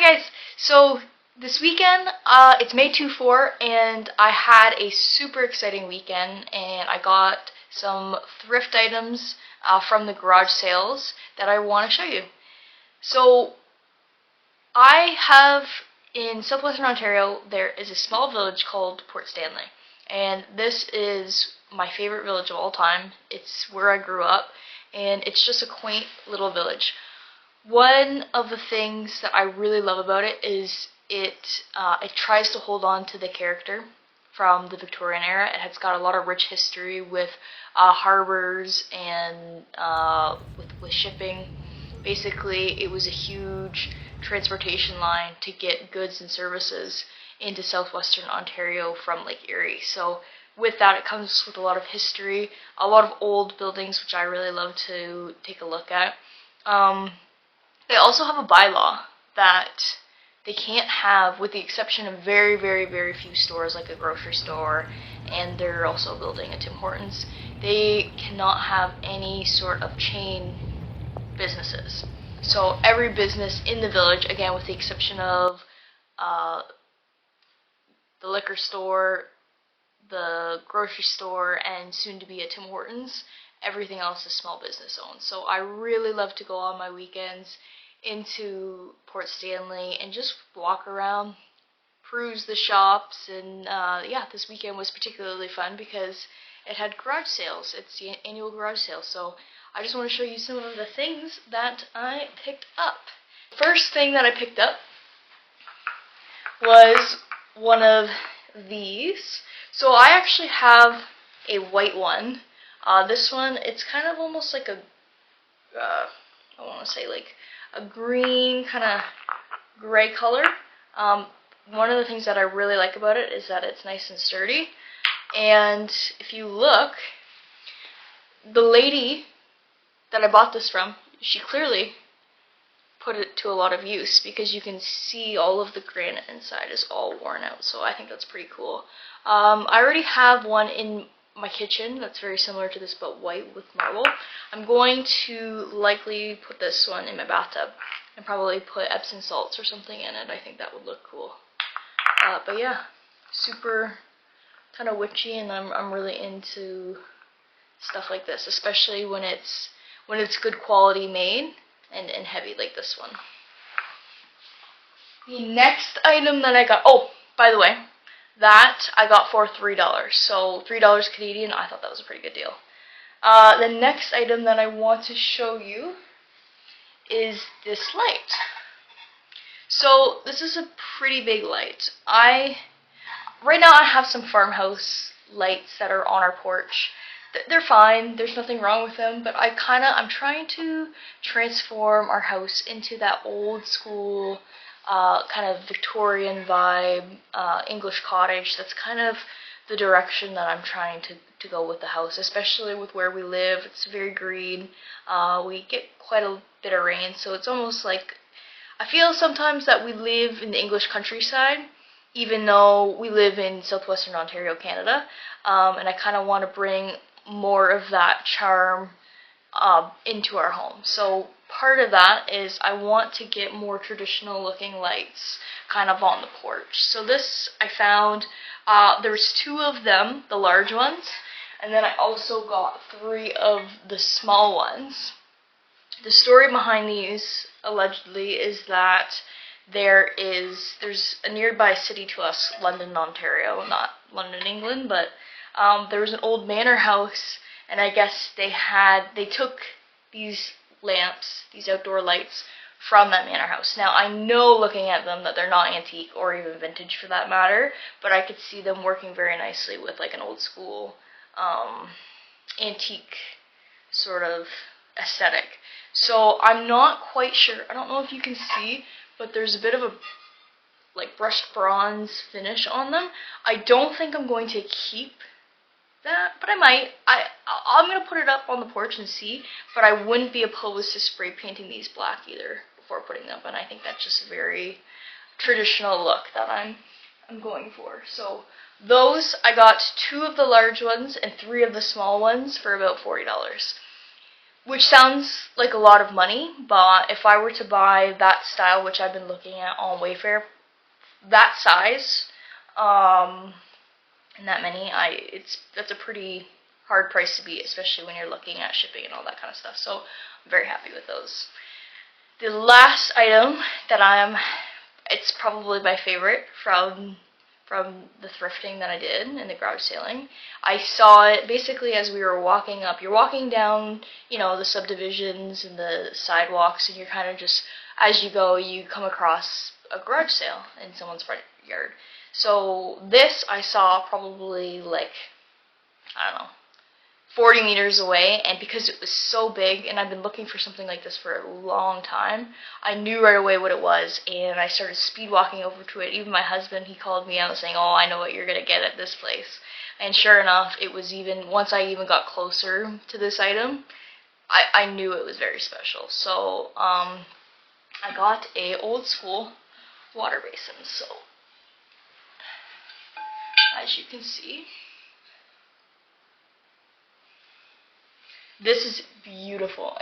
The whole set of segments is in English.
Hi guys! So this weekend, it's May 24 and I had a super exciting weekend and I got some thrift items from the garage sales that I want to show you. So I have, in Southwestern Ontario, there is a small village called Port Stanley, and this is my favorite village of all time. It's where I grew up and it's just a quaint little village. One of the things that I really love about it is it tries to hold on to the character from the Victorian era. It has got a lot of rich history with harbors and with shipping. Basically, it was a huge transportation line to get goods and services into Southwestern Ontario from Lake Erie. So with that, it comes with a lot of history, a lot of old buildings, which I really love to take a look at. They also have a bylaw that they can't have, with the exception of very, very, very few stores like a grocery store, and they're also building a Tim Hortons. They cannot have any sort of chain businesses. So every business in the village, again with the exception of the liquor store, the grocery store, and soon to be a Tim Hortons, everything else is small business owned. So I really love to go on my weekends into Port Stanley and just walk around, peruse the shops, and yeah, this weekend was particularly fun because it had garage sales. It's the annual garage sale, so I just want to show you some of the things that I picked up. First thing that I picked up was one of these. So I actually have a white one. This one, it's kind of almost like a, I want to say like a green, kind of gray color. One of the things that I really like about it is that it's nice and sturdy. And if you look, the lady that I bought this from, she clearly put it to a lot of use because you can see all of the granite inside is all worn out. So I think that's pretty cool. I already have one in my kitchen that's very similar to this but white with marble. I'm going to likely put this one in my bathtub and probably put Epsom salts or something in it. I think that would look cool. But yeah, super kind of witchy, and I'm really into stuff like this, especially when it's good quality made and heavy like this one. The next item that I got, oh, by the way, that I got for $3. So $3 Canadian, I thought that was a pretty good deal. The next item that I want to show you is this light. So this is a pretty big light. Right now I have some farmhouse lights that are on our porch. They're fine, there's nothing wrong with them, but I'm trying to transform our house into that old school kind of Victorian vibe, English cottage. That's kind of the direction that I'm trying to go with the house, especially with where we live. It's very green. We get quite a bit of rain, so it's almost like, I feel sometimes that we live in the English countryside, even though we live in Southwestern Ontario, Canada, and I kind of want to bring more of that charm into our home. So part of that is I want to get more traditional looking lights kind of on the porch. So this I found, there's 2 of them, the large ones, and then I also got 3 of the small ones. The story behind these, allegedly, is that there's a nearby city to us, London, Ontario, not London, England, but there was an old manor house, and I guess they took these lamps, these outdoor lights, from that manor house. Now, I know looking at them that they're not antique or even vintage for that matter, but I could see them working very nicely with like an old school antique sort of aesthetic. So I'm not quite sure, I don't know if you can see, but there's a bit of a like brushed bronze finish on them. I don't think I'm going to keep that, but I might. I'm going to put it up on the porch and see, but I wouldn't be opposed to spray painting these black either before putting them up, and I think that's just a very traditional look that I'm going for. So those, I got 2 of the large ones and 3 of the small ones for about $40. which sounds like a lot of money, but if I were to buy that style, which I've been looking at on Wayfair, that size, and that many, that's a pretty hard price to beat, especially when you're looking at shipping and all that kind of stuff. So I'm very happy with those. The last item that it's probably my favorite from the thrifting that I did and the garage sailing. I saw it basically as we were walking up. You're walking down, the subdivisions and the sidewalks, and you're kind of just, as you go, you come across a garage sale in someone's front yard. So this I saw probably like, I don't know, 40 meters away, and because it was so big, and I've been looking for something like this for a long time, I knew right away what it was, and I started speed walking over to it. Even my husband, he called me out saying, "Oh, I know what you're going to get at this place." And sure enough, it was once I even got closer to this item, I knew it was very special. So, I got a old school water basin. So, as you can see, this is beautiful.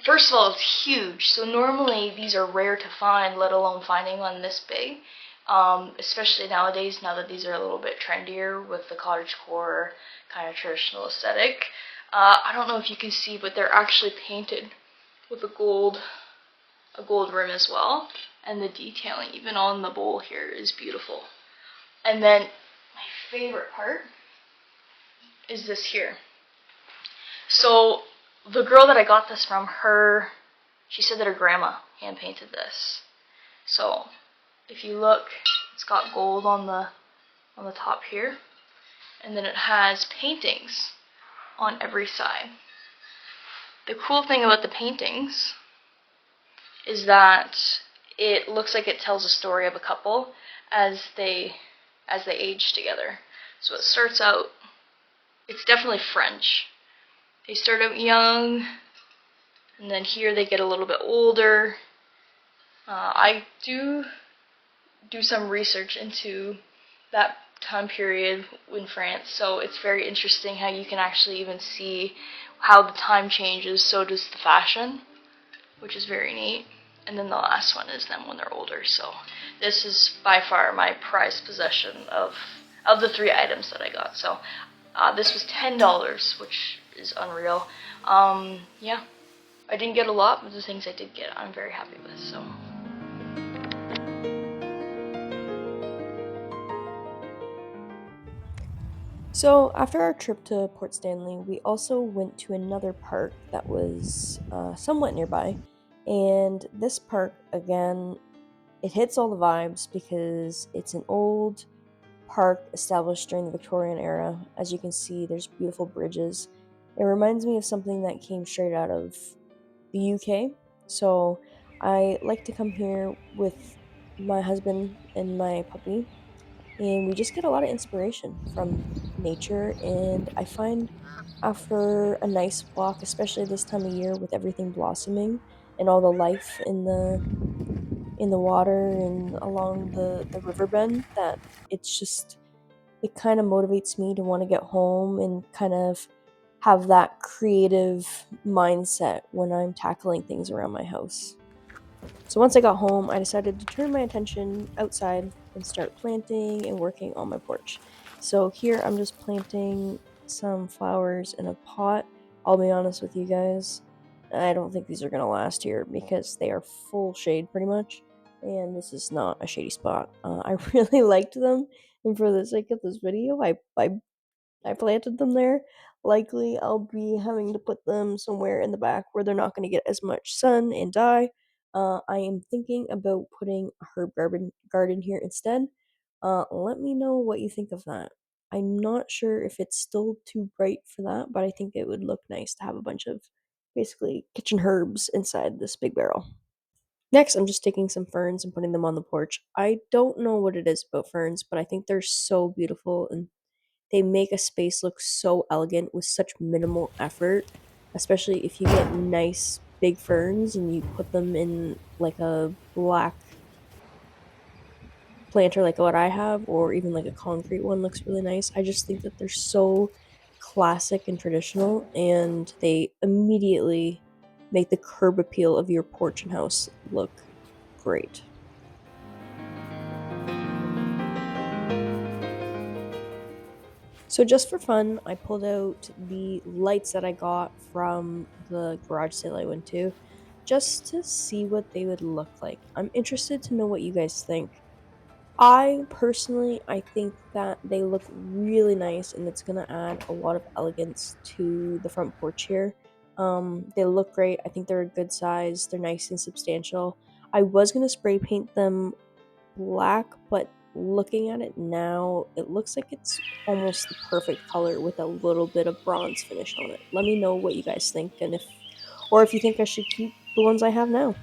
First of all, it's huge. So normally these are rare to find, let alone finding one this big. Especially nowadays, now that these are a little bit trendier with the cottagecore kind of traditional aesthetic. I don't know if you can see, but they're actually painted with a gold rim as well. And the detailing, even on the bowl here, is beautiful. And then my favorite part is this here. So the girl that I got this from, she said that her grandma hand painted this. So if you look, it's got gold on the top here, and then it has paintings on every side. The cool thing about the paintings is that it looks like it tells a story of a couple as they age together. So it starts out, it's definitely French. They start out young, and then here they get a little bit older. I do some research into that time period in France, so it's very interesting how you can actually even see how the time changes, so does the fashion, which is very neat. And then the last one is them when they're older. So this is by far my prized possession of the 3 items that I got. So this was $10, which is unreal. Yeah, I didn't get a lot, but the things I did get, I'm very happy with. So, after our trip to Port Stanley, we also went to another park that was somewhat nearby. And this park, again, it hits all the vibes because it's an old park established during the Victorian era. As you can see, there's beautiful bridges. It reminds me of something that came straight out of the UK. So, I like to come here with my husband and my puppy, and we just get a lot of inspiration from nature. And I find after a nice walk, especially this time of year with everything blossoming and all the life in the water and along the river bend, that it kind of motivates me to want to get home and kind of have that creative mindset when I'm tackling things around my house. So once I got home, I decided to turn my attention outside and start planting and working on my porch. So here I'm just planting some flowers in a pot. I'll be honest with you guys, I don't think these are going to last here because they are full shade pretty much, and this is not a shady spot. I really liked them, and for the sake of this video, I planted them there. Likely, I'll be having to put them somewhere in the back where they're not going to get as much sun and die. I am thinking about putting a herb garden here instead. Let me know what you think of that. I'm not sure if it's still too bright for that, but I think it would look nice to have a bunch of basically kitchen herbs inside this big barrel. Next, I'm just taking some ferns and putting them on the porch. I don't know what it is about ferns, but I think they're so beautiful and they make a space look so elegant with such minimal effort, especially if you get nice big ferns and you put them in like a black planter like what I have, or even like a concrete one looks really nice. I just think that they're so classic and traditional, and they immediately make the curb appeal of your porch and house look great. So just for fun, I pulled out the lights that I got from the garage sale I went to just to see what they would look like. I'm interested to know what you guys think. I think that they look really nice and it's gonna add a lot of elegance to the front porch here. They look great. I think they're a good size. They're nice and substantial. I was gonna spray paint them black, but looking at it now, it looks like it's almost the perfect color with a little bit of bronze finish on it. Let me know what you guys think and if you think I should keep the ones I have now.